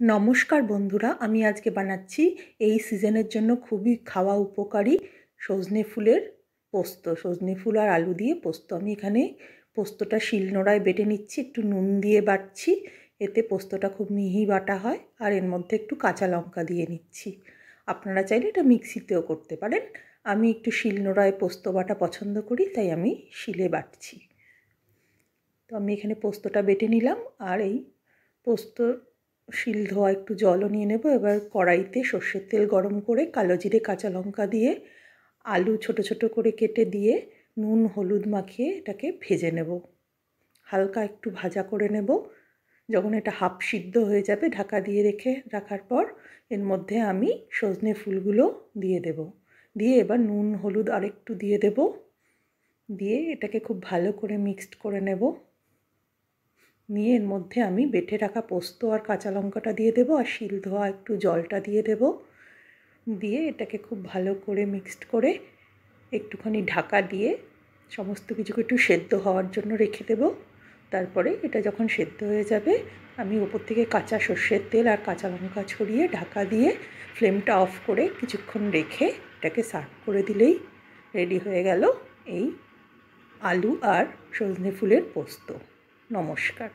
নমস্কার বন্ধুরা, আমি আজকে বানাচ্ছি এই সিজনের জন্য খুবই খাওয়া উপকারী সজনে ফুলের পোস্ত। সজনে ফুল আর আলু দিয়ে পোস্ত। আমি এখানে পোস্তটা শিলনোড়ায় বেটে নিচ্ছি, একটু নুন দিয়ে বাটছি, এতে পোস্তটা খুব মিহি বাটা হয়। আর এর মধ্যে একটু কাঁচা লঙ্কা দিয়ে নিচ্ছি। আপনারা চাইলে এটা মিক্সিতেও করতে পারেন। আমি একটু শিলনোড়ায় পোস্ত বাটা পছন্দ করি, তাই আমি শিলে বাটছি। তো আমি এখানে পোস্তটা বেটে নিলাম, আর এই পোস্ত শিল ধোয়া একটু জলও নিয়ে নেব। এবার কড়াইতে সর্ষের তেল গরম করে কালো জিরে কাঁচা লঙ্কা দিয়ে আলু ছোট ছোট করে কেটে দিয়ে নুন হলুদ মাখিয়ে এটাকে ভেজে নেব। হালকা একটু ভাজা করে নেব। যখন এটা হাফ সিদ্ধ হয়ে যাবে ঢাকা দিয়ে রাখার পর এর মধ্যে আমি সজনে ফুলগুলো দিয়ে দেব। দিয়ে এবার নুন হলুদ আর একটু দিয়ে দেব। দিয়ে এটাকে খুব ভালো করে মিক্সড করে নেব। নিয়ে এর মধ্যে আমি বেটে রাখা পোস্ত আর কাঁচা লঙ্কাটা দিয়ে দেবো, আর শিল ধোয়া একটু জলটা দিয়ে দেব। দিয়ে এটাকে খুব ভালো করে মিক্সড করে একটুখানি ঢাকা দিয়ে সমস্ত কিছুকে একটু সেদ্ধ হওয়ার জন্য রেখে দেব। তারপরে এটা যখন সেদ্ধ হয়ে যাবে আমি ওপর থেকে কাঁচা সর্ষের তেল আর কাঁচা লঙ্কা ছড়িয়ে ঢাকা দিয়ে ফ্লেমটা অফ করে কিছুক্ষণ রেখে এটাকে সার্ভ করে দিলেই রেডি হয়ে গেল এই আলু আর সজনে ফুলের পোস্ত। নমস্কার।